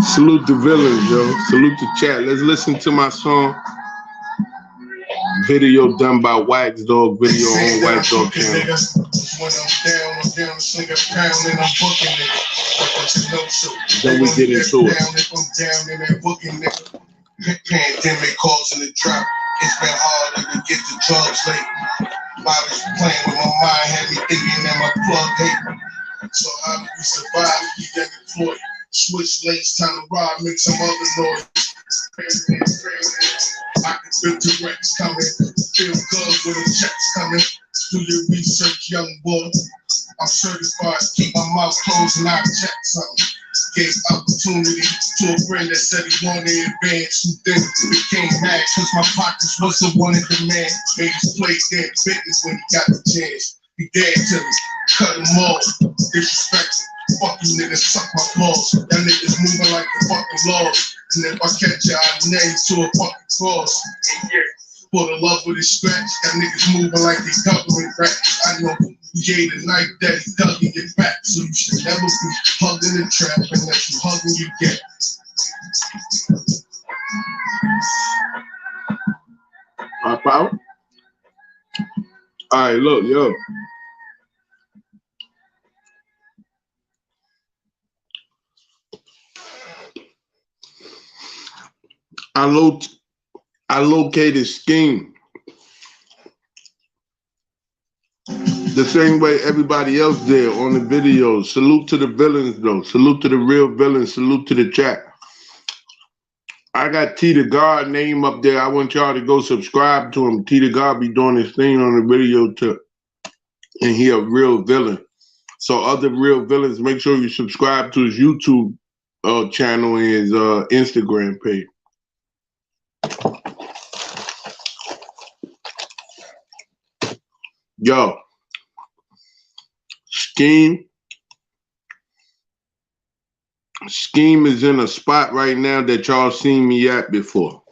Salute the villains, yo. Salute the chat. Let's listen to my song. Video done by Wax Dog. Video on Wax Dog channel. Then we get into it. Pandemic causing the drop. It's been harder to get the drugs lately. Bodies playing with my mind, had me thinking that my plug hate me. So how do we survive if we get employed? Switch lanes, time to ride, make some other noise. I can feel the rents coming, feel good when the checks coming. Do your research, young boy. I'm certified, keep my mouth closed and I check something. Gave opportunity to a friend that said he wanted to advance, who then became mad cause my pockets was the one in demand. Made his play dead business when he got the chance. He dead to me, cut him off, disrespectful. Fuck you niggas, suck my balls. That niggas moving like the fucking laws. And if I catch you, I nail to a fucking cross. For the love of the scratch, that niggas moving like they government rats. I know you gave the knife that he dug in your back. So you should never be hugging the trap unless you hugging you get. Pop out. All right, look, yo. I located Skeam the same way everybody else did on the videos. Salute to the villains, though. Salute to the real villains. Salute to the chat. I got T the God name up there. I want y'all to go subscribe to him. T the God be doing his thing on the video too. And he a real villain. So other real villains, make sure you subscribe to his YouTube channel and his Instagram page. Yo, Skeam is in a spot right now that y'all seen me at before.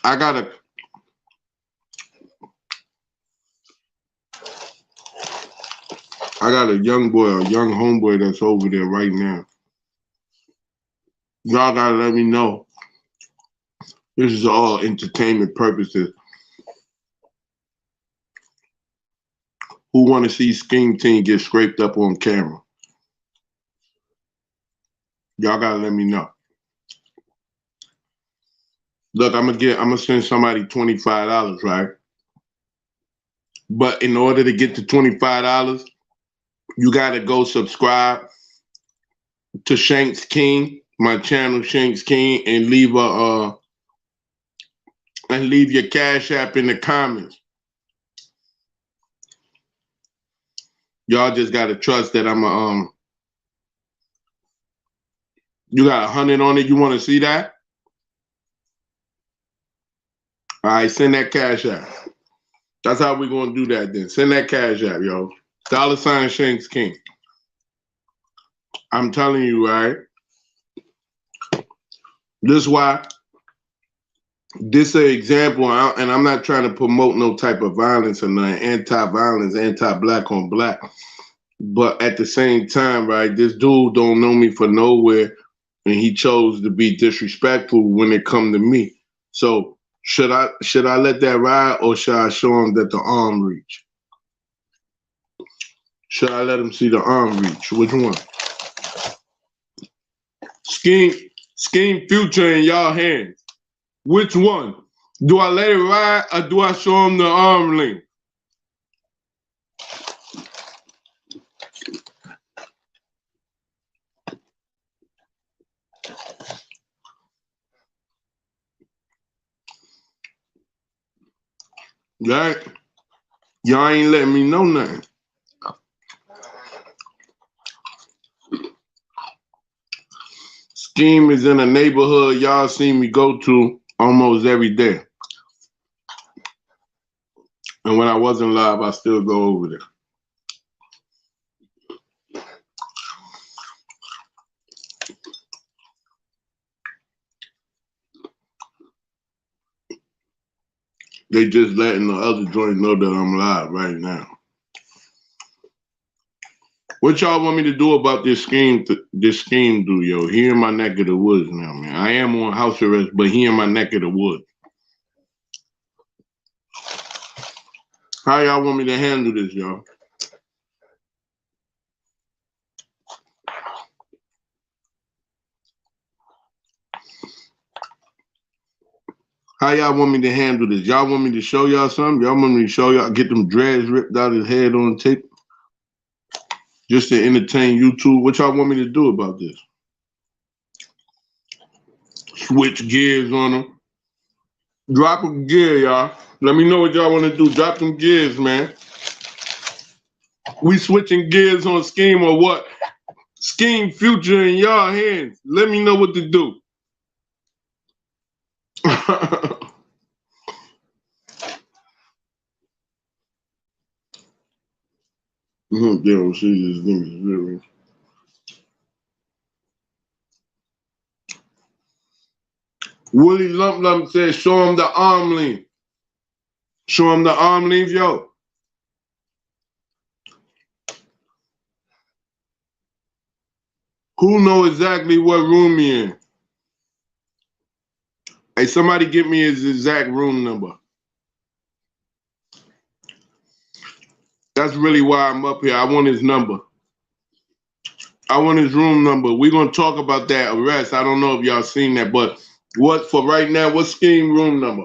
I got a young boy, a young homeboy that's over there right now. Y'all gotta let me know. This is all entertainment purposes. Who want to see Skeam Team get scraped up on camera? Y'all gotta let me know. Look, I'm gonna send somebody $25, right? But in order to get the $25, you gotta go subscribe to Shanx King, my channel Shanx King, and leave your Cash App in the comments. Y'all just gotta trust that I'm you got 100 on it. You want to see that? All right, send that Cash App. That's how we're gonna do that then. Send that Cash App, yo. $ Shanx King. I'm telling you, right? This why. This an example, and I'm not trying to promote no type of violence or nothing, anti-violence, anti-black on black. But at the same time, right, this dude don't know me for nowhere, and he chose to be disrespectful when it come to me. So should I let that ride, or should I show him that the arm reach? Should I let him see the arm reach? Which one? Skeam future in y'all hands. Which one? Do I let it ride, or do I show him the arm length? Right? Y'all ain't letting me know nothing. Skeam is in a neighborhood y'all see me go to almost every day. And when I wasn't live, I still go over there. They just letting the other joint know that I'm live right now. What y'all want me to do about this scheme? This scheme, do yo? He in my neck of the woods now, man. I am on house arrest, but he in my neck of the woods. How y'all want me to handle this, y'all? How y'all want me to handle this? Y'all want me to show y'all something? Y'all want me to show y'all, get them dreads ripped out his head on tape? Just to entertain YouTube? What y'all want me to do about this? Switch gears on them. Drop a gear, y'all. Let me know what y'all want to do. Drop them gears, man. We switching gears on Skeam or what? Skeam future in y'all hands. Let me know what to do. Damn, see this nigga. Willie Lump Lump says, show him the arm length. Show him the arm length, yo. Who know exactly what room he in? Hey, somebody give me his exact room number. That's really why I'm up here. I want his number. I want his room number. We're going to talk about that arrest. I don't know if y'all seen that, but what for right now, what's Skeam room number?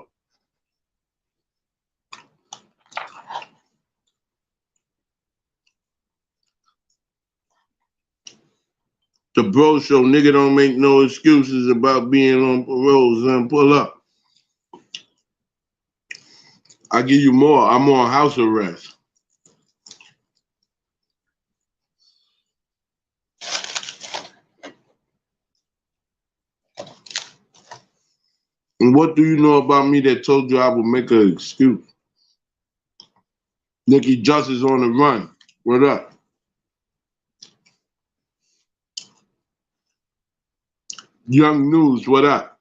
The bro show, nigga don't make no excuses about being on parole, son. Pull up. I give you more. I'm on house arrest. And what do you know about me that told you I would make an excuse? Nikki Justice on the run. What up? Young News, what up?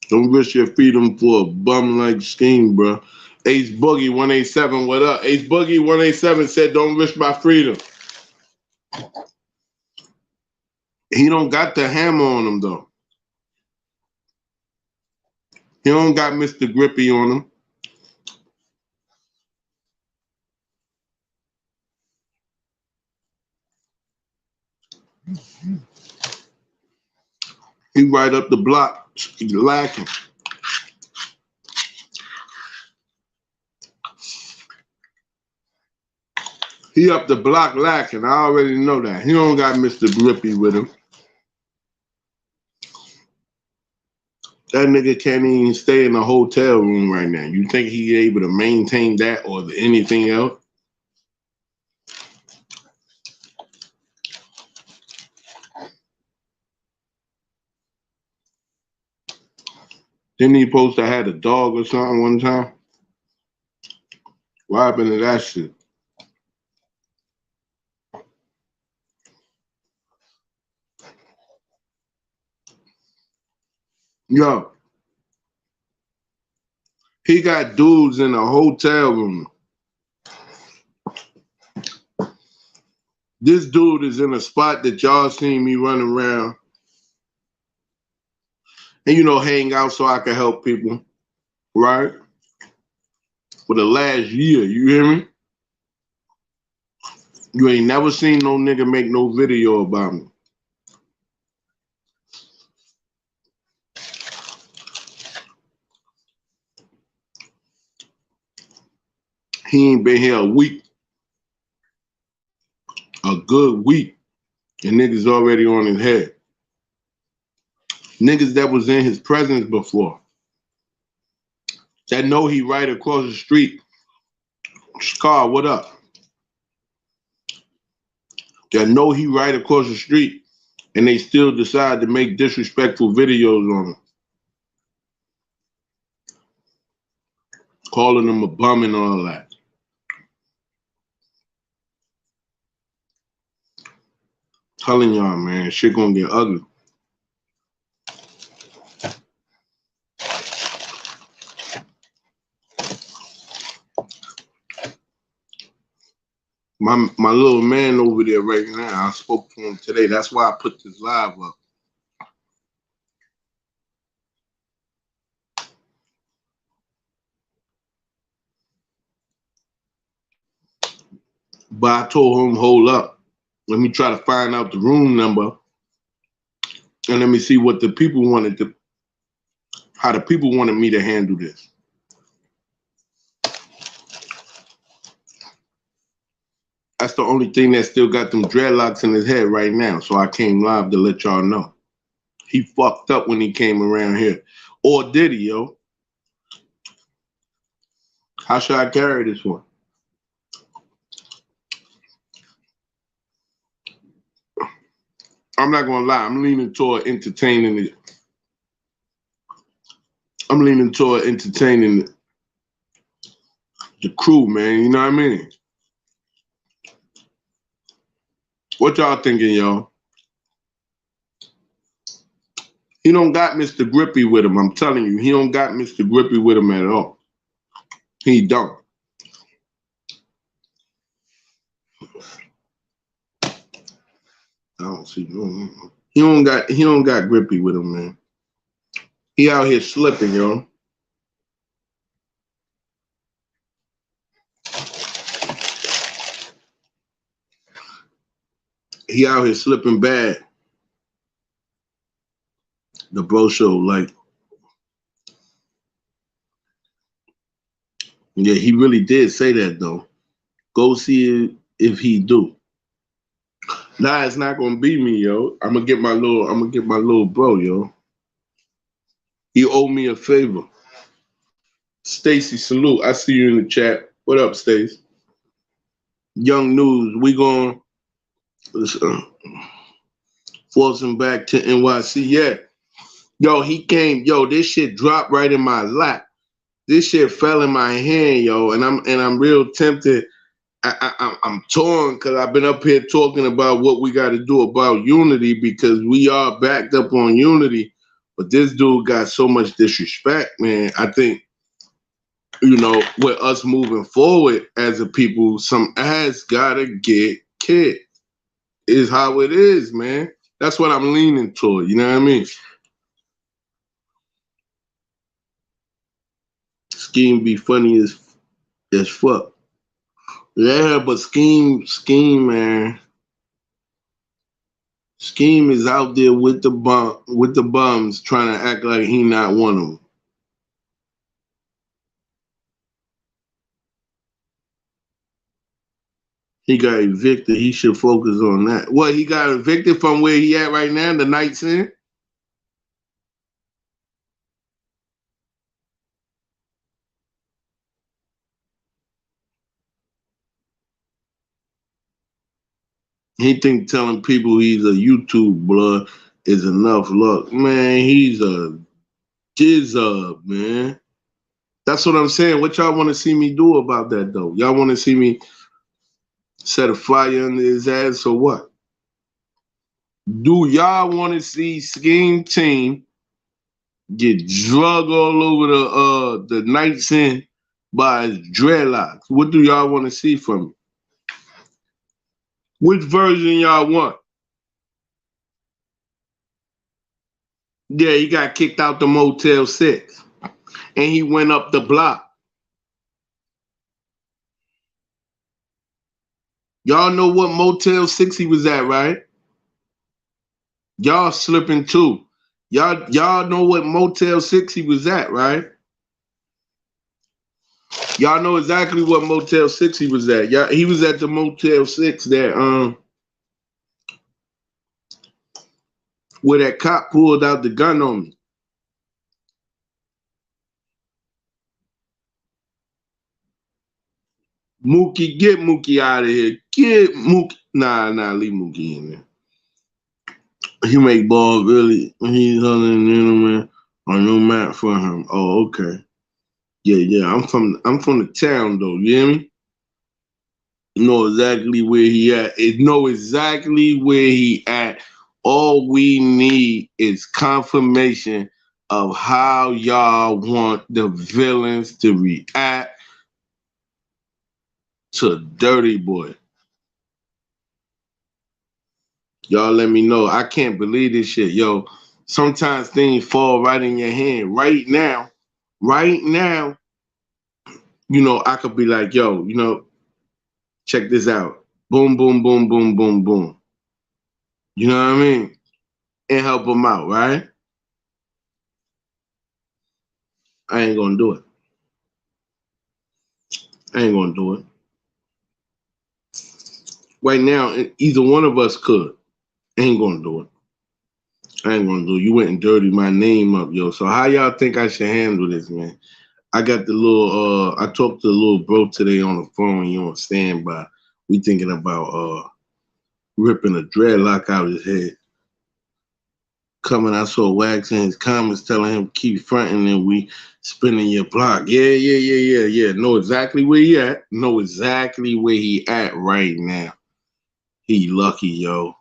Don't risk your freedom for a bum like Skeam, bro. Ace Boogie 187, what up? Ace Boogie 187 said, don't risk my freedom. He don't got the hammer on him, though. He don't got Mr. Grippy on him. He right up the block, lacking. He up the block lacking. I already know that. He don't got Mr. Grippy with him. That nigga can't even stay in a hotel room right now. You think he able to maintain that or anything else? Didn't he supposed to have a dog or something one time? What happened to that shit? Yo, he got dudes in a hotel room. This dude is in a spot that y'all seen me run around and, you know, hang out so I can help people, right? For the last year, you hear me? You ain't never seen no nigga make no video about me. He ain't been here a week, a good week, and niggas already on his head. Niggas that was in his presence before, that know he right across the street. Scar, what up? That know he right across the street, and they still decide to make disrespectful videos on him. Calling him a bum and all that. Telling y'all, man, shit gonna get ugly. My little man over there right now. I spoke to him today. That's why I put this live up. But I told him, hold up. Let me try to find out the room number. And let me see what the people wanted to, how the people wanted me to handle this. That's the only thing that still got them dreadlocks in his head right now. So I came live to let y'all know. He fucked up when he came around here. Or did he, yo? How should I carry this one? I'm not gonna lie. I'm leaning toward entertaining it. I'm leaning toward entertaining the crew, man. You know what I mean? What y'all thinking, y'all? He don't got Mr. Grippy with him. I'm telling you, he don't got Mr. Grippy with him at all. He don't. I don't see no. He don't got Grippy with him, man. He out here slipping, yo. He out here slipping bad. The bro show, like, yeah, he really did say that though. Go see if he do. Nah, it's not gonna be me, yo. I'm gonna get my little bro, yo. He owe me a favor. Stacy, salute. I see you in the chat. What up, Stace? Young News, we going force him back to NYC. Yeah. Yo, he came. Yo, this shit dropped right in my lap. This shit fell in my hand, yo, and I'm real tempted. I'm torn because I've been up here talking about what we got to do about unity because we are backed up on unity, but this dude got so much disrespect, man. I think, you know, with us moving forward as a people, some ass gotta get kicked. Is how it is, man. That's what I'm leaning toward. You know what I mean? Skeam be funny as fuck. Yeah, but Skeam, man. Skeam is out there with the bums trying to act like he not one of them. He got evicted. He should focus on that. What, he got evicted from where he at right now, the Night's In? He think telling people he's a YouTube blood is enough luck. Man, he's a jizzub, man. That's what I'm saying. What y'all want to see me do about that, though? Y'all want to see me set a fire under his ass or what? Do y'all want to see Skeam Team get drug all over the Night's In by his dreadlocks? What do y'all want to see from me? Which version y'all want? Yeah, he got kicked out the Motel 6. And he went up the block. Y'all know what Motel 6 he was at, right? Y'all slipping too. Y'all know what Motel 6 he was at, right? Y'all know exactly what Motel 6 he was at. He was at the Motel 6 that where that cop pulled out the gun on me. Mookie, get Mookie out of here. Get Mookie. Nah, leave Mookie in there. He make balls really. He's on the man on no map for him. Oh, okay. Yeah. I'm from the town though. You hear me? Know exactly where he at. Know exactly where he at. All we need is confirmation of how y'all want the villains to react to Dirty Boy. Y'all let me know. I can't believe this shit, yo. Sometimes things fall right in your hand. Right now, I could be like, yo, check this out. Boom, boom, boom, boom, boom, boom. You know what I mean? And help them out, right? I ain't gonna do it. I ain't gonna do it. Right now, either one of us could. I ain't gonna do it. I ain't gonna do it. You went and dirtied my name up, yo. So how y'all think I should handle this, man? I got the little I talked to the little bro today on the phone, on standby. We thinking about ripping a dreadlock out his head. Coming, I saw Wax in his comments telling him keep fronting and we spinning your block. Yeah. Know exactly where he at. Know exactly where he at right now. He lucky, yo.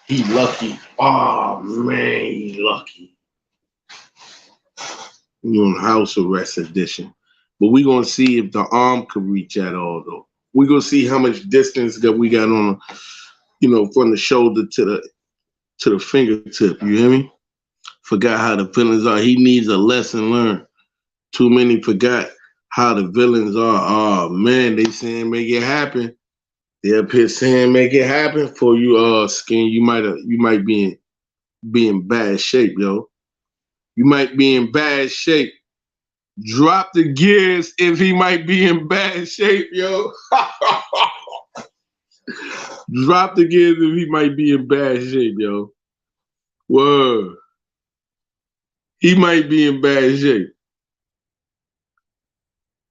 He lucky. Oh man, he lucky. You on house arrest edition. But we gonna see if the arm could reach at all though. We gonna see how much distance that we got on from the shoulder to the fingertip. You hear me? Forgot how the villains are. He needs a lesson learned. Too many forgot how the villains are. Oh man, they saying make it happen. They up here saying make it happen for you, Skeam. You might be in bad shape, yo. You might be in bad shape. Drop the gears if he might be in bad shape, yo. Drop the gears if he might be in bad shape, yo. Word. He might be in bad shape.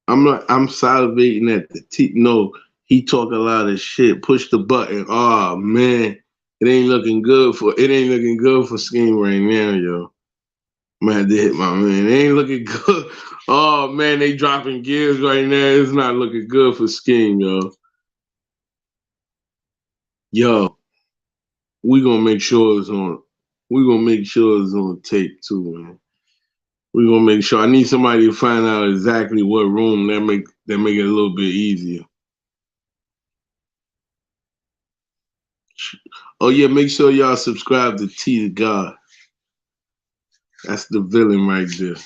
I'm salivating at the T. No, he talk a lot of shit. Push the button. Oh man. It ain't looking good for Skeam right now, yo. I'm gonna have to hit my man. It ain't looking good. Oh man, they dropping gears right now. It's not looking good for Skeam, yo. Yo, we gonna make sure it's on. We gonna make sure it's on tape too, man. We gonna make sure. I need somebody to find out exactly what room that make it a little bit easier. Oh yeah, make sure y'all subscribe to T to God. That's the villain right there.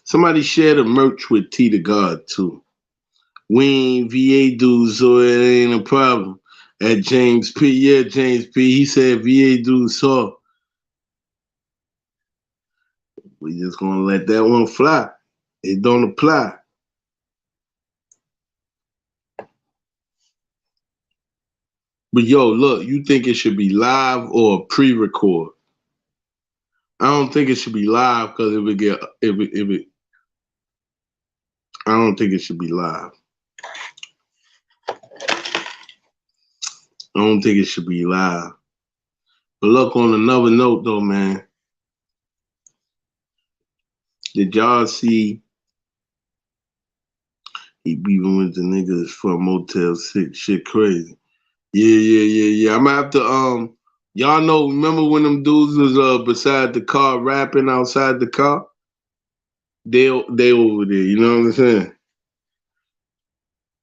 Somebody share the merch with T to God too. We ain't VA dudes, so it ain't a problem. At James P. Yeah, James P. He said VA dudes saw. We just gonna let that one fly. It don't apply. But yo, look, you think it should be live or pre-record? I don't think it should be live because I don't think it should be live. I don't think it should be live. But look, on another note though, man, did y'all see he beefing with the niggas from Motel 6? Shit crazy. Yeah. I'm gonna have to y'all know, remember when them dudes was beside the car rapping outside the car? They over there, you know what I'm saying?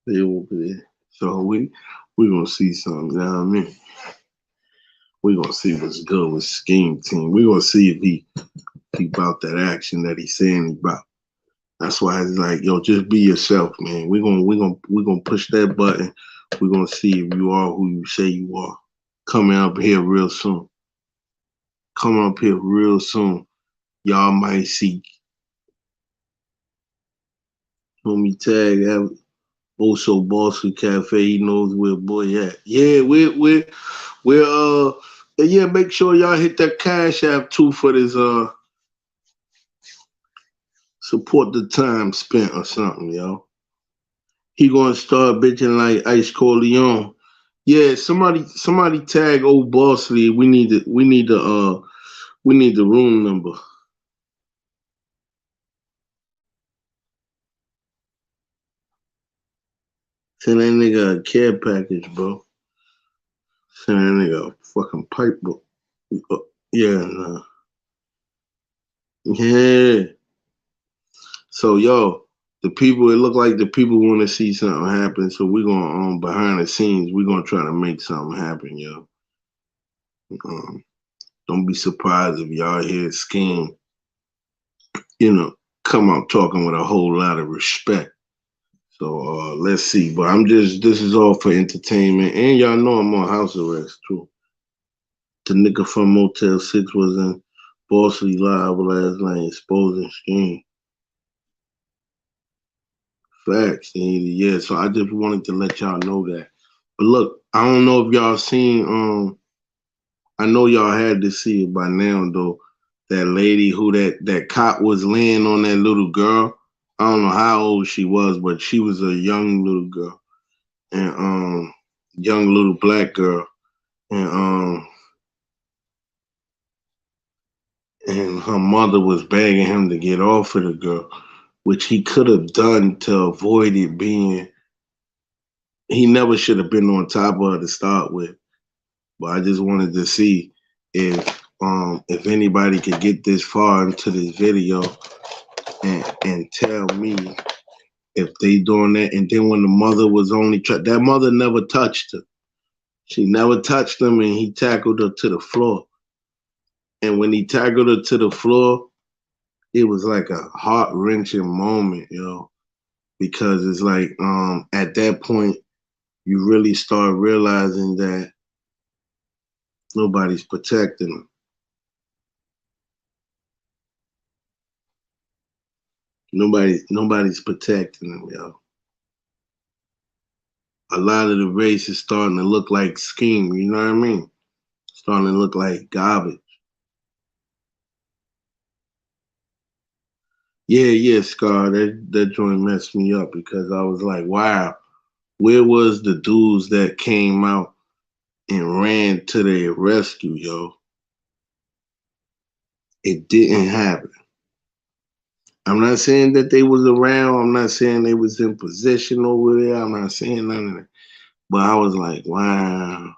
They over there. So we gonna see something, you know what I mean? We gonna see what's good with Skeam Team. We gonna see if he about that action that he's saying he about. That's why it's like, yo, just be yourself, man. We gonna push that button. We're gonna see if you are who you say you are. Coming up here real soon. Coming up here real soon. Y'all might see homie tag also Bossy Cafe. He knows where boy at. Yeah, we're yeah, make sure y'all hit that Cash App too for this support the time spent or something, yo. He gonna start bitching like Ice Corleone. Yeah, somebody tag old Bossy. We need the room number. Send that nigga a care package, bro. Send that nigga a fucking pipe, bro. Yeah, nah. Yeah. So yo, The people, it look like the people want to see something happen, so we're gonna behind the scenes, we're gonna try to make something happen, yo. Um, don't be surprised if y'all hear Skeam, you know, come out talking with a whole lot of respect. So let's see. But this is all for entertainment. And y'all know I'm on house arrest too. The nigga from Motel 6 was in Bossy Live last night exposing Skeam. Facts. Yeah, so I just wanted to let y'all know that. But look, I don't know if y'all seen I know y'all had to see it by now though. That lady who that cop was laying on that little girl. I don't know how old she was, but she was a young little girl. And young little black girl. And and her mother was begging him to get off of the girl, which he could have done to avoid it being. He never should have been on top of her to start with. But I just wanted to see if anybody could get this far into this video and tell me if they doing that. And then when the mother was that mother never touched her. She never touched him, and he tackled her to the floor. And when he tackled her to the floor, it was like a heart wrenching moment, yo, because it's like at that point you really start realizing that nobody's protecting them. Nobody's protecting them, yo. A lot of the race is starting to look like Skeam, you know what I mean? Starting to look like garbage. Yeah, Scar, that joint messed me up because I was like, wow, where was the dudes that came out and ran to their rescue, yo? It didn't happen. I'm not saying that they was around. I'm not saying they was in position over there. I'm not saying none of that. But I was like, wow.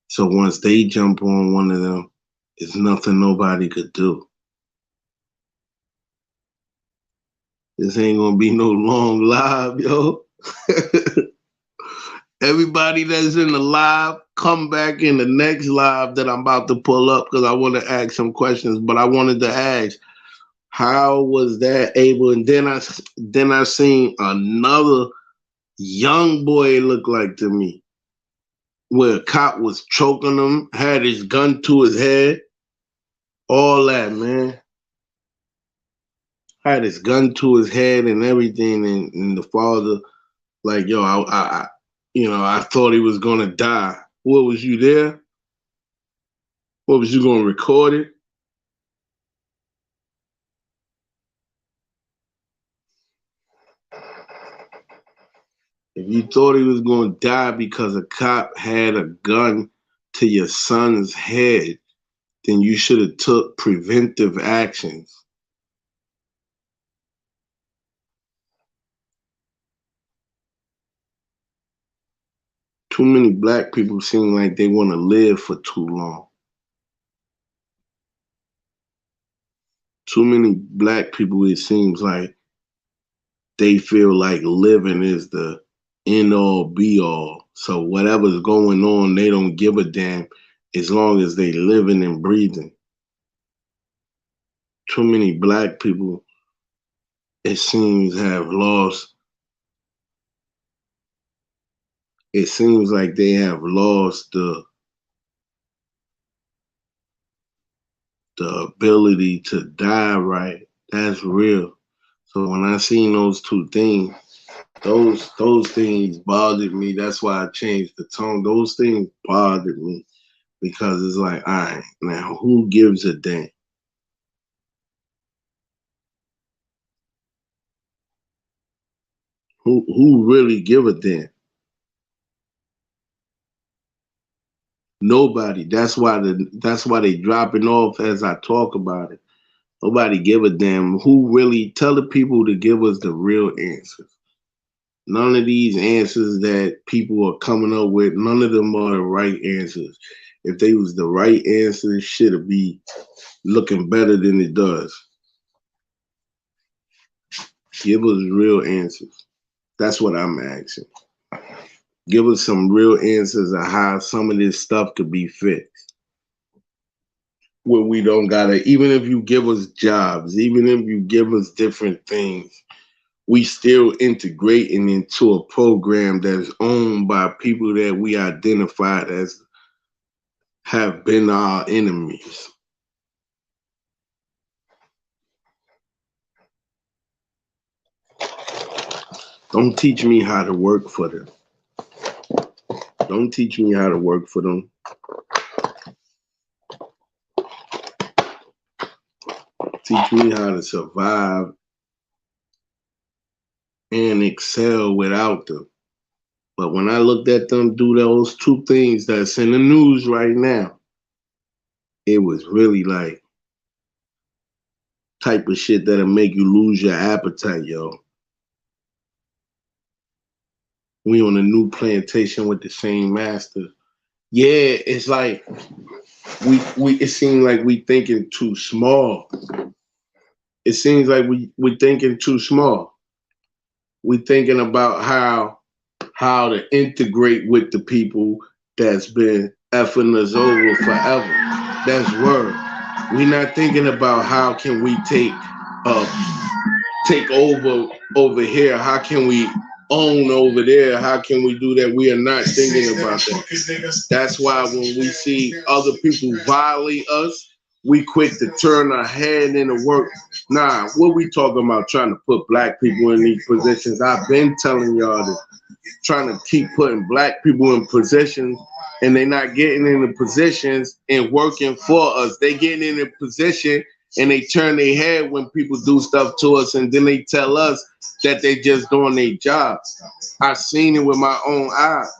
So once they jump on one of them, it's nothing nobody could do. This ain't gonna be no long live, yo. Everybody that's in the live, come back in the next live that I'm about to pull up because I want to ask some questions. But I wanted to ask, how was that able? And then I seen another young boy, it looked like to me, where a cop was choking him, had his gun to his head, all that, man. Had his gun to his head and everything, and the father, like, yo, I thought he was gonna die. What, was you there? What, was you gonna record it? If you thought he was gonna die because a cop had a gun to your son's head, then you should have took preventive actions. Too many black people seem like they want to live for too long. Too many black people, it seems like they feel like living is the end all be all. So whatever's going on, they don't give a damn as long as they living and breathing. Too many black people, it seems, have lost. It seems like they have lost the ability to die right. That's real. So when I seen those two things, those things bothered me. That's why I changed the tone. Those things bothered me because it's like, all right, now who gives a damn? Who really give a damn? Nobody. That's why they dropping off as I talk about it. Nobody give a damn. Who really tell the people to give us the real answers? None of these answers that people are coming up with, none of them are the right answers. If they was the right answers, shit'd be looking better than it does. Give us real answers. That's what I'm asking. Give us some real answers of how some of this stuff could be fixed. Where we don't gotta, even if you give us jobs, even if you give us different things, we still integrating into a program that's owned by people that we identified as have been our enemies. Don't teach me how to work for them. Don't teach me how to work for them. Teach me how to survive and excel without them. But when I looked at them do those two things that's in the news right now, it was really like type of shit that'll make you lose your appetite, yo. We on a new plantation with the same master. Yeah, it's like we it seems like we thinking too small. It seems like we thinking too small. We thinking about how to integrate with the people that's been effing us over forever. That's word. We not thinking about how can we take over here. How can we own over there? How can we do that? We are not thinking about that. That's why when we see other people violate us, we quick to turn our head into work. Nah, what we talking about trying to put black people in these positions? I've been telling y'all this. Trying to keep putting black people in positions and they not getting in the positions and working for us. They getting in a position and they turn their head when people do stuff to us and then they tell us that they just doing their job. I seen it with my own eyes.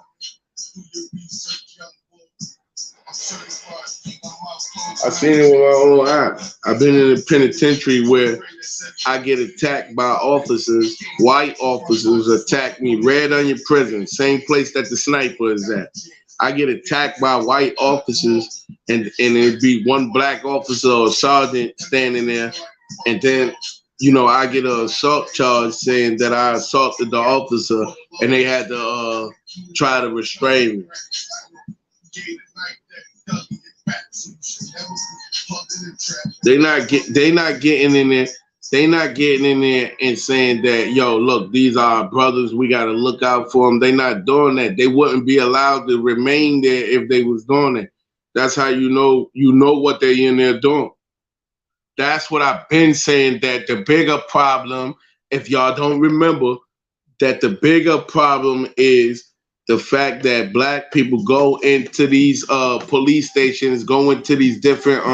I seen it with my own eyes. I've been in a penitentiary where I get attacked by officers, white officers attack me, Red Onion Prison, same place that the sniper is at. I get attacked by white officers and it'd be one black officer or sergeant standing there, and then I get an assault charge saying that I assaulted the officer and they had to try to restrain me. They not getting in there. They not getting in there and saying that, yo, look, these are our brothers. We got to look out for them. They not doing that. They wouldn't be allowed to remain there if they was doing it. That's how you know what they in there doing. That's what I've been saying, that the bigger problem, if y'all don't remember, that the bigger problem is the fact that black people go into these police stations, go into these different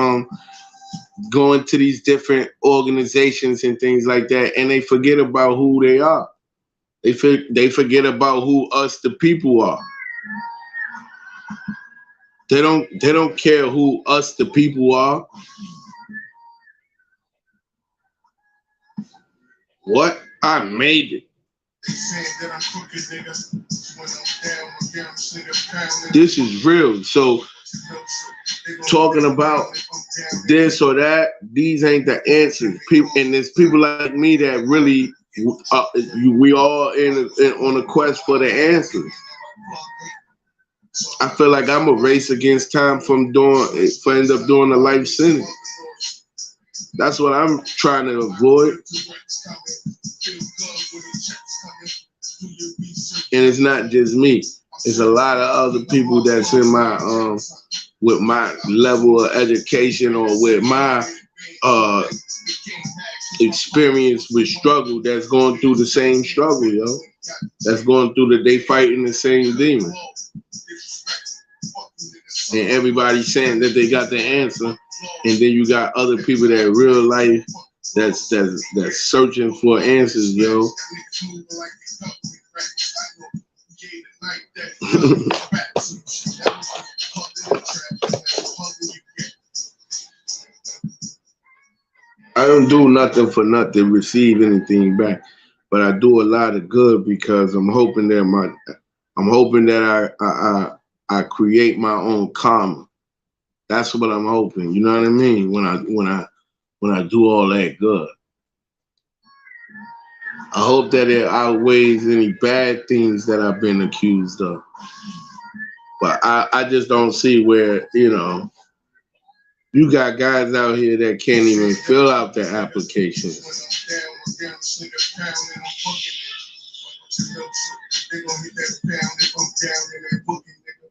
organizations and things like that, and they forget about who they are. They forget about who us the people are. They don't care who us the people are. What? I made it. This is real. So talking about this or that, these ain't the answers. People, and there's people like me that really, we all on a quest for the answers. I feel like I'm a race against time for end up doing a life sentence. That's what I'm trying to avoid. And it's not just me. It's a lot of other people that's in my with my level of education or with my experience with struggle that's going through the same struggle, yo. That's going through they fighting the same demon. And everybody's saying that they got the answer. And then you got other people that real life that's searching for answers, yo. I don't do nothing for nothing, receive anything back, but I do a lot of good because I'm hoping that I create my own karma. That's what I'm hoping. You know what I mean? When I do all that good. I hope that it outweighs any bad things that I've been accused of. But I just don't see where, you got guys out here that can't even fill out their applications. They gonna hit that pound if I'm down in that boogie, nigga.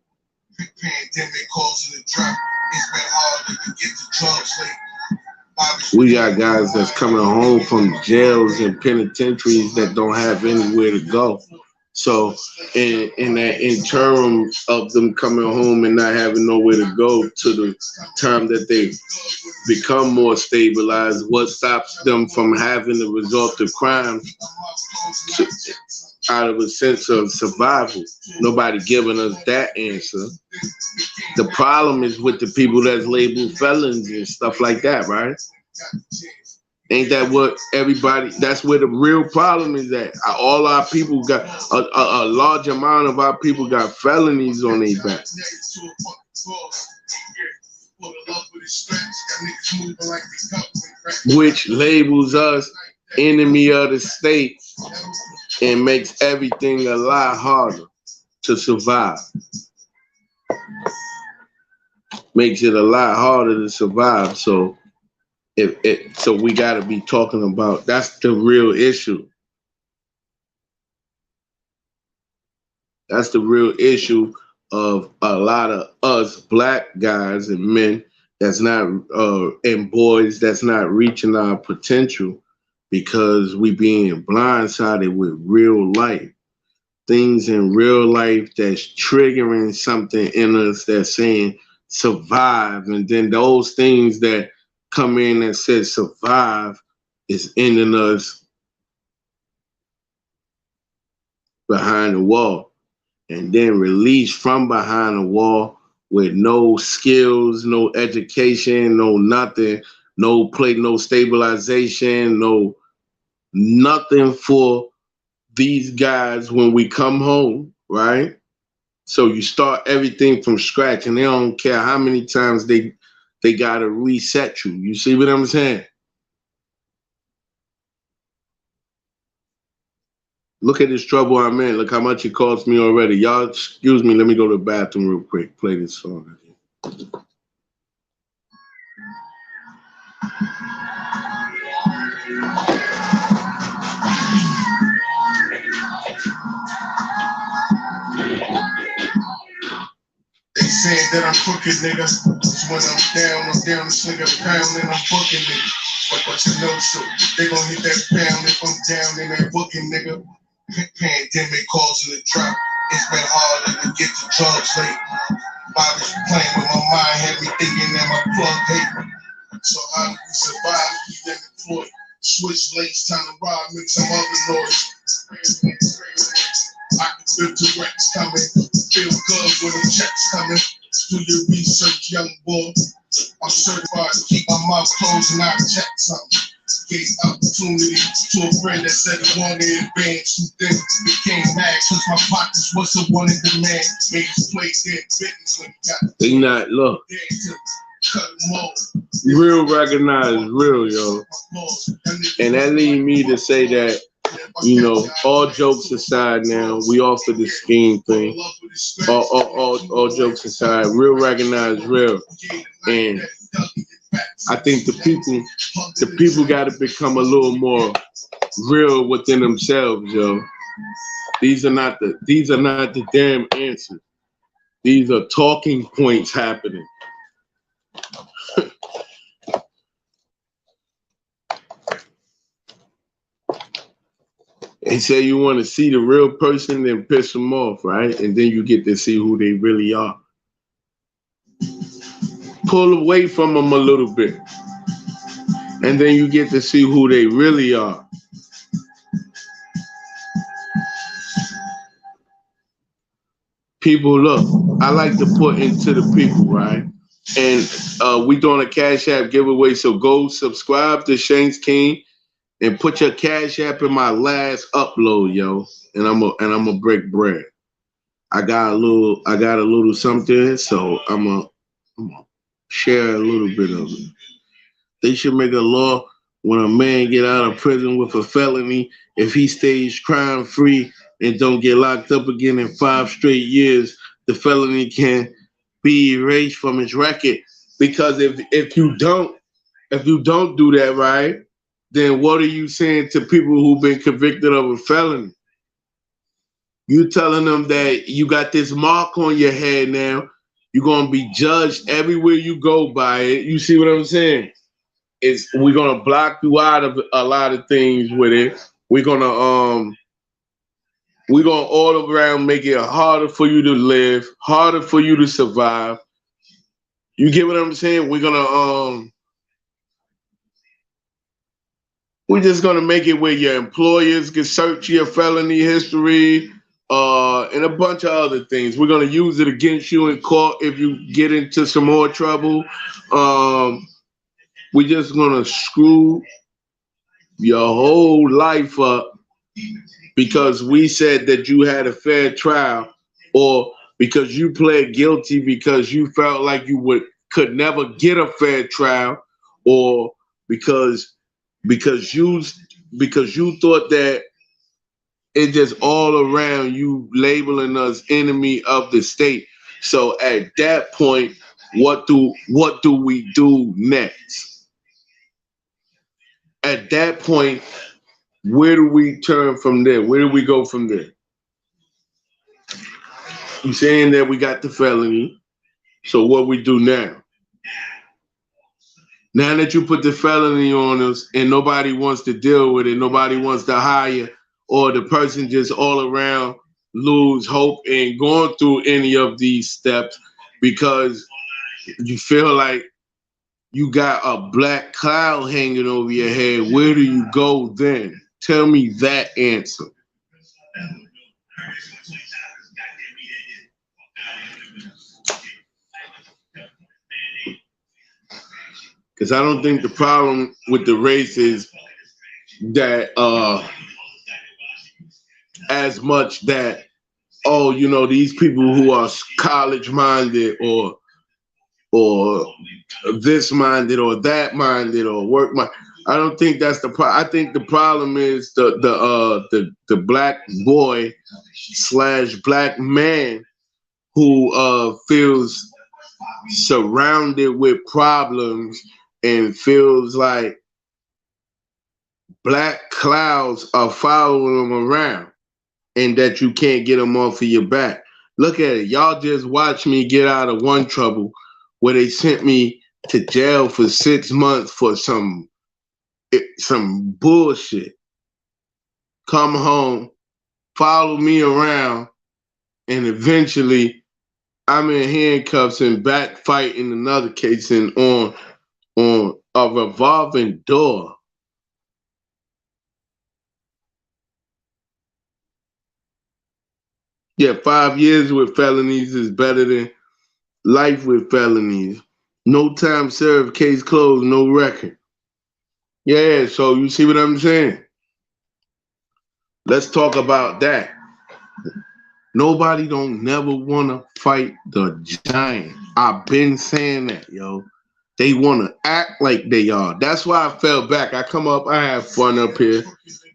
Pandemic causing the drop. It's been harder to get the drugs late. We got guys that's coming home from jails and penitentiaries that don't have anywhere to go. So in that interim of them coming home and not having nowhere to go to the time that they become more stabilized, what stops them from having to resort to crime out of a sense of survival? Nobody giving us that answer. The problem is with the people that's labeled felons and stuff like that, right? Ain't that what everybody, that's where the real problem is at. All our people got, a large amount of our people got felonies on their back. Which labels us enemy of the state and makes everything a lot harder to survive. Makes it a lot harder to survive. So so we got to be talking about, that's the real issue. That's the real issue of a lot of us black guys and men that's not and boys that's not reaching our potential because we being blindsided with real life. Things in real life that's triggering something in us that's saying survive, and then those things that come in and says survive is ending us behind the wall, and then release from behind the wall with no skills, no education, no nothing, no stabilization, no nothing for these guys when we come home, right? So you start everything from scratch, and they don't care how many times they gotta reset you. You see what I'm saying? Look at this trouble I'm in. Look how much it cost me already. Y'all, excuse me. Let me go to the bathroom real quick. Play this song again. They said that I'm crooked, nigga. When I'm down, this nigga pound and I'm booking, nigga. But you know, so they gon' hit that pound if I'm down in that booking, nigga. Pandemic causing the drop. It's been harder to get the drugs late. Bobby's playing with my mind, had me thinking that my plug hate me. So how do we survive? We unemployed. Switch lanes, time to rob, make some other noise. I can feel directs coming, feel good when the checks coming. Do your research, young boy. I'm certified to keep my mouth closed and not check something. Gave opportunity to a friend that said he wanted advance. Who then became mad cause my pockets wasn't one in demand. Made his play their business when he got they not, look. Cut them off. Real recognize real, yo. And that lead me to say that, all jokes aside now, we off of the Skeam thing. All jokes aside, real recognize real. And I think the people got to become a little more real within themselves, yo. These are not the damn answers. These are talking points happening. They say you want to see the real person, then piss them off, right? And then you get to see who they really are. Pull away from them a little bit. And then you get to see who they really are. People, look, I like to put into the people, right? And we doing a Cash App giveaway, so go subscribe to Shanx King and put your Cash App in my last upload, yo. And I'm gonna break bread. I got a little something, so I'm gonna share a little bit of it. They should make a law When a man get out of prison with a felony, if he stays crime free and don't get locked up again in 5 straight years, the felony can be erased from his record. Because if you don't do that right, then what are you saying to people who've been convicted of a felony? You telling them that you got this mark on your head now. You're gonna be judged everywhere you go by it. You see what I'm saying? We're gonna block you out of a lot of things with it. We're gonna all around make it harder for you to live, harder for you to survive. You get what I'm saying? We're just gonna make it where your employers can search your felony history, and a bunch of other things. We're gonna use it against you in court if you get into some more trouble. We're just gonna screw your whole life up because we said that you had a fair trial, or because you pled guilty because you felt like you could never get a fair trial, or because because you because you thought that it's just all around you labeling us enemy of the state. So at that point, what do we do next? At that point, where do we turn from there? Where do we go from there? You saying that we got the felony, so what we do now? Now that you put the felony on us and nobody wants to deal with it, nobody wants to hire, or the person just all around lose hope in going through any of these steps because you feel like you got a black cloud hanging over your head, where do you go then? Tell me that answer. Because I don't think the problem with the race is that as much that, oh, these people who are college minded or this minded or that minded or work minded. I don't think that's the problem. I think the problem is the black boy / black man who feels surrounded with problems and feels like black clouds are following them around and that you can't get them off of your back. Look at it. Y'all just watched me get out of one trouble where they sent me to jail for 6 months for some bullshit. Come home, follow me around, and eventually I'm in handcuffs and back fighting another case and on a revolving door. Yeah, 5 years with felonies is better than life with felonies. No time served, case closed, no record. Yeah, so you see what I'm saying? Let's talk about that. Nobody don't never want to fight the giant. I've been saying that, yo. They want to act like they are. That's why I fell back. I come up, I have fun up here.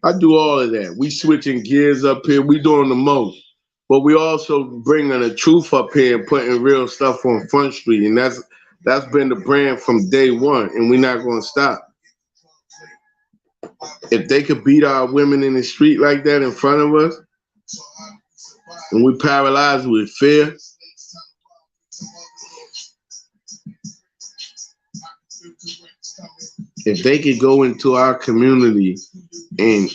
I do all of that. We switching gears up here. We doing the most. But we also bringing the truth up here and putting real stuff on Front Street. And that's been the brand from day one. And we're not going to stop. If they could beat our women in the street like that in front of us, and we paralyzed with fear, if they could go into our community and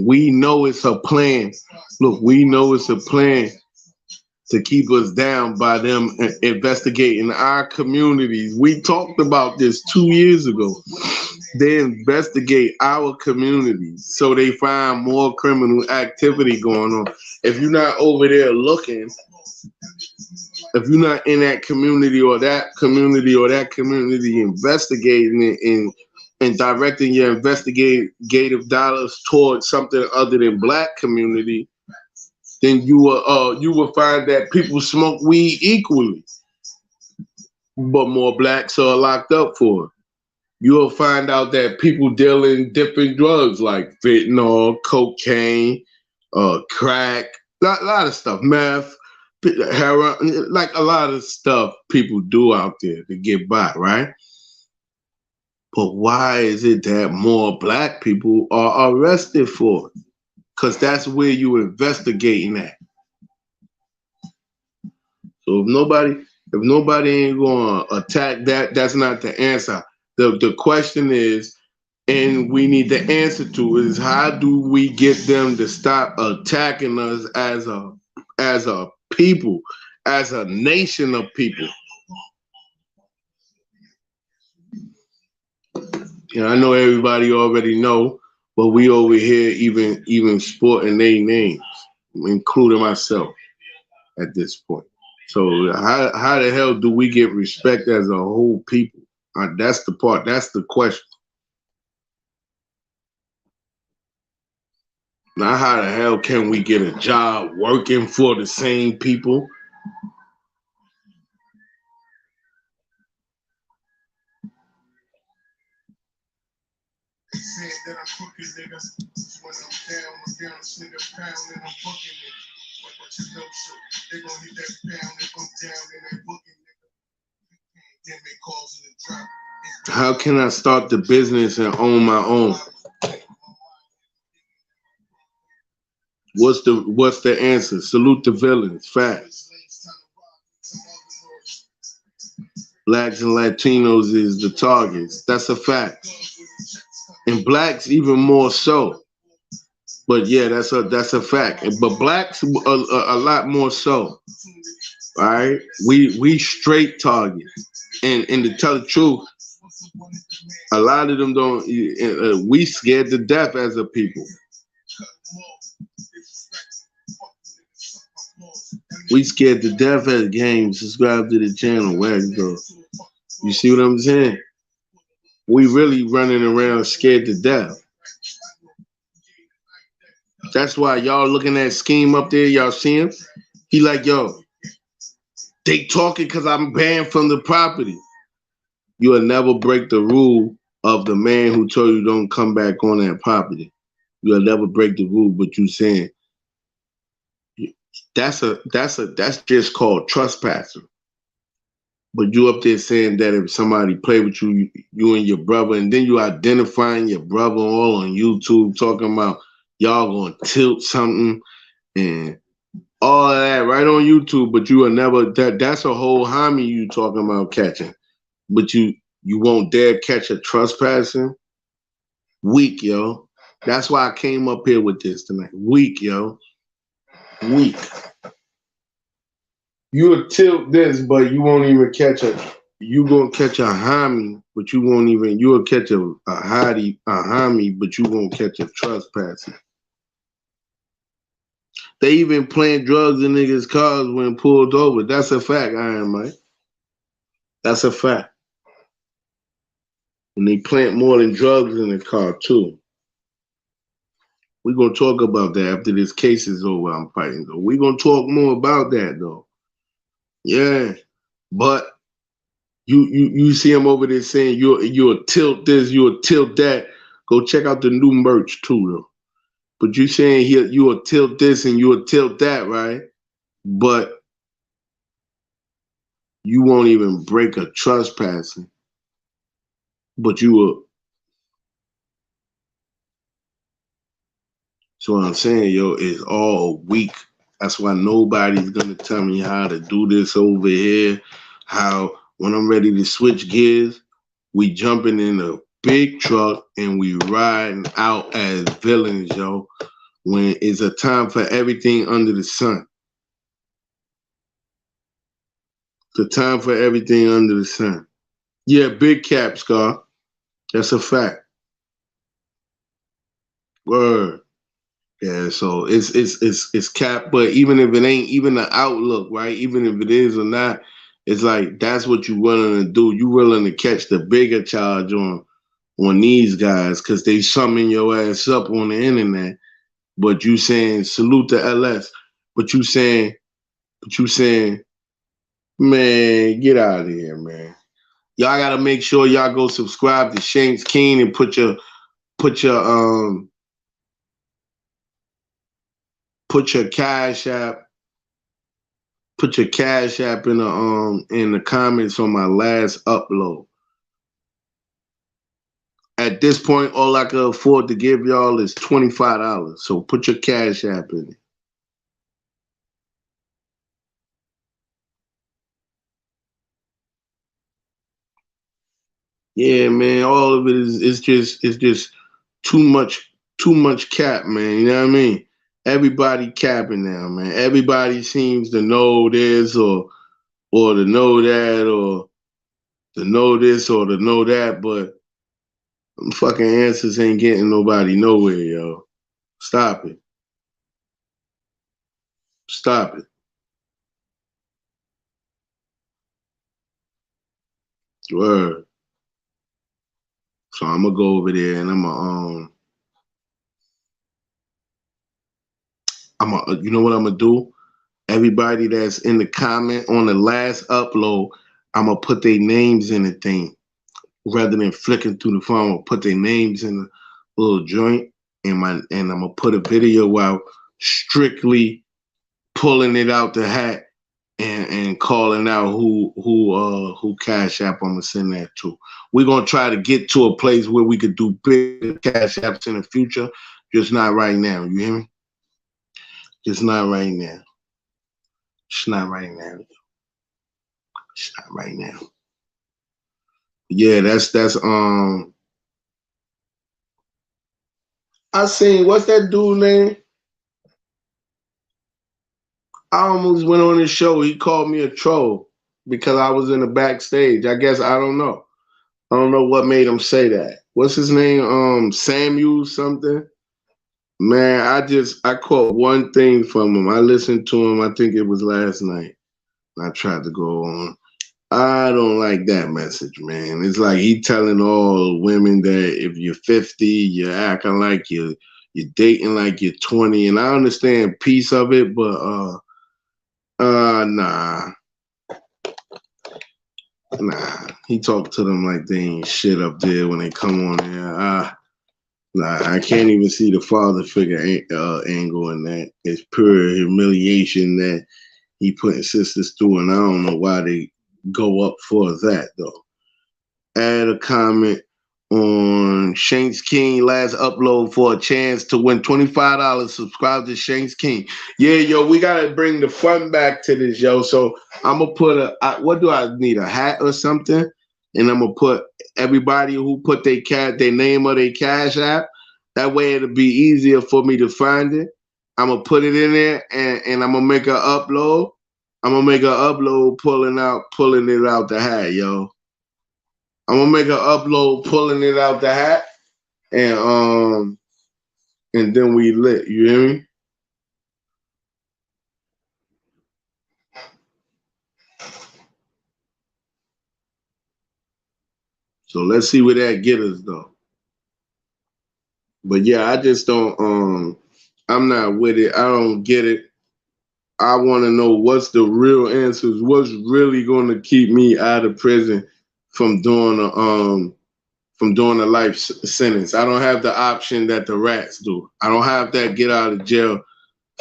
we know it's a plan. Look, we know it's a plan to keep us down by them investigating our communities. We talked about this 2 years ago. They investigate our communities so they find more criminal activity going on. If you're not over there looking, if you're not in that community or that community or that community investigating it and directing your investigative dollars towards something other than black community, then you will find that people smoke weed equally, but more blacks are locked up for it. you'll find out that people deal in different drugs like fentanyl, cocaine, crack, lot of stuff, meth, heroin, like a lot of stuff people do out there to get by, right? But why is it that more black people are arrested for it? Because that's where you investigating at. So if nobody ain't gonna attack that, that's not the answer. The question is, and we need the answer to is, how do we get them to stop attacking us as a people, as a nation of people? And I know everybody already know, but we over here even sporting their names, including myself at this point. So how the hell do we get respect as a whole people? That's the part. That's the question. Now, how the hell can we get a job working for the same people? They said that I'm crooked, nigga. When I'm down, nigga, pound, and I'm fucking nigga. But you know, so they gon' hit that pound if I'm down and they booking nigga. Then they calls in the drop. How can I start the business and own my own? What's the answer? Salute the villains. Facts. Blacks and Latinos is the targets. That's a fact. And blacks even more so. But yeah, that's a fact. But blacks a lot more so. All right? We straight targets. And to tell the truth, a lot of them don't. We scared to death as a people. We scared to death as games. Subscribe to the channel. Where you go? You see what I'm saying? We really running around scared to death. That's why y'all looking at Skeam up there. Y'all see him? He like, yo, they talking because I'm banned from the property. You will never break the rule of the man who told you don't come back on that property. You will never break the rule, but you saying that's just called trespassing. But you up there saying that if somebody play with you, you and your brother, and then you identifying your brother all on YouTube talking about y'all gonna tilt something and all of that right on YouTube, but you will never that's a whole homie you talking about catching. But you won't dare catch a trespassing? Weak, yo. That's why I came up here with this tonight. Weak, yo. Weak. You'll tilt this, but you won't even catch you gonna catch a homie, but you won't even, you'll catch a homie, but you won't catch a trespassing. They even plant drugs in niggas' cars when pulled over. That's a fact, Iron Mike. That's a fact. And they plant more than drugs in the car, too. We're going to talk about that after this case is over. I'm fighting, though. We're going to talk more about that, though. Yeah. But you see him over there saying you'll tilt this, you'll tilt that. Go check out the new merch, too, though. But you saying you will tilt this and you will tilt that, right? But you won't even break a trespassing. But you will. So what I'm saying, yo, is all weak. That's why nobody's gonna tell me how to do this over here. How when I'm ready to switch gears, we jumping in a big truck and we riding out as villains, yo. When it's a time for everything under the sun. The time for everything under the sun. Yeah, big cap, Scar. That's a fact. Word. Yeah, so it's cap, but even if it ain't even the outlook, right? Even if it is or not, it's like that's what you willing to do. You willing to catch the bigger charge on these guys because they summon your ass up on the internet. But you saying salute to LS, but you saying, man, get out of here, man. Y'all gotta make sure y'all go subscribe to Shanx King and put your cash app. Put your cash app in the comments on my last upload. At this point, all I can afford to give y'all is $25. So put your cash app in it. Yeah, man. All of it is just too much cap, man. You know what I mean? Everybody capping now, man. Everybody seems to know this or to know that or to know this or to know that, but them fucking answers ain't getting nobody nowhere, yo. Stop it. Stop it. Word. So I'm gonna go over there and you know what I'm gonna do? Everybody that's in the comment on the last upload, I'm gonna put their names in the thing. Rather than flicking through the phone, I'm gonna put their names in a little joint and I'm gonna put a video out strictly pulling it out the hat and calling out who Cash App I'm gonna send that to. We're gonna try to get to a place where we could do big Cash Apps in the future, just not right now. You hear me? Just not right now. Just not right now. Just not right now. Yeah, that's I seen, what's that dude name? I almost went on his show. He called me a troll because I was in the backstage. I guess I don't know. I don't know what made him say that. What's his name? Samuel something. Man, I caught one thing from him. I listened to him. I think it was last night. I tried to go on. I don't like that message, man. It's like he telling all women that if you're 50, you're acting like you're dating like you're 20. And I understand piece of it, but nah. Nah. He talked to them like they ain't shit up there when they come on there. Nah, I can't even see the father figure angle in that. It's pure humiliation that he putting sisters through, and I don't know why they go up for that though. Add a comment on Shanx King last upload for a chance to win $25. Subscribe to Shanx King. Yeah, yo, we gotta bring the fun back to this, yo. So I'm gonna put what do I need, a hat or something? And I'm gonna put everybody who put their name or their cash app. That way it'll be easier for me to find it. I'm gonna put it in there and I'm gonna make an upload. I'm gonna make an upload pulling it out the hat, yo. I'm gonna make an upload pulling it out the hat and then we lit. You hear me? So let's see where that get us though. But yeah, I just don't I'm not with it. I don't get it. I want to know what's the real answers. What's really going to keep me out of prison from doing a life sentence? I don't have the option that the rats do. I don't have that get out of jail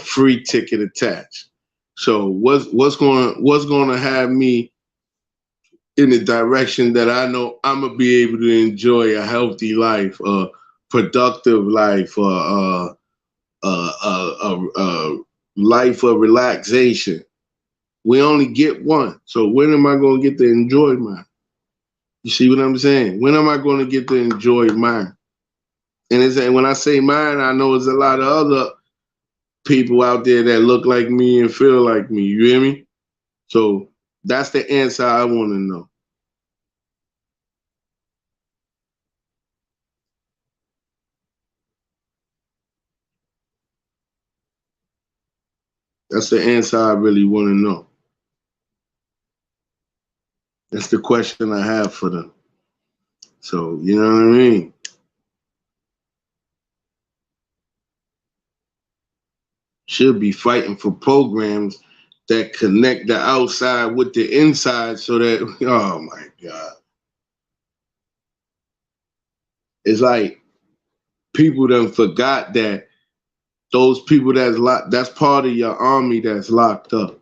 free ticket attached. So what's going to have me in the direction that I know I'm gonna be able to enjoy a healthy life, a productive life, a life of relaxation. We only get one. So when am I going to get to enjoy mine? You see what I'm saying? When am I going to get to enjoy mine? And when I say mine, I know there's a lot of other people out there that look like me and feel like me. You hear me? So that's the answer I want to know. That's the answer I really want to know. That's the question I have for them. So, you know what I mean? Should be fighting for programs that connect the outside with the inside so that, oh my God. It's like people done forgot that those people that's part of your army that's locked up.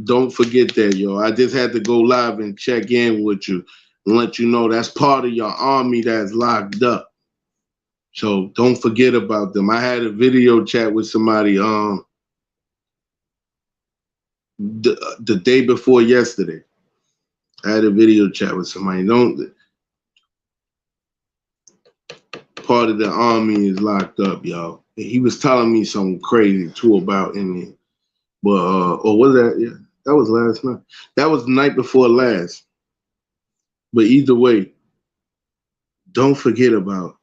Don't forget that, yo. I just had to go live and check in with you and let you know that's part of your army that's locked up. So don't forget about them. I had a video chat with somebody the day before yesterday. I had a video chat with somebody. Don't part of the army is locked up, y'all. He was telling me something crazy too about in there. But or was that? Yeah, that was last night. That was the night before last. But either way, don't forget about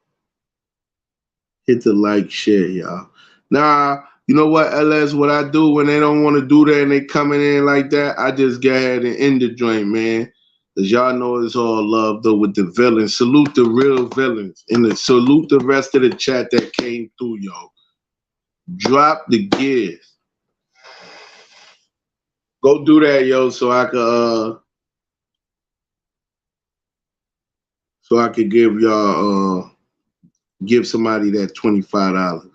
hit the like, share, y'all. Nah, you know what, LS? What I do when they don't want to do that and they coming in like that, I just go ahead and end the joint, man. Cause y'all know it's all love though with the villains. Salute the real villains and salute the rest of the chat that came through, yo. Drop the gears. Go do that, yo, so I could give y'all give somebody that $25.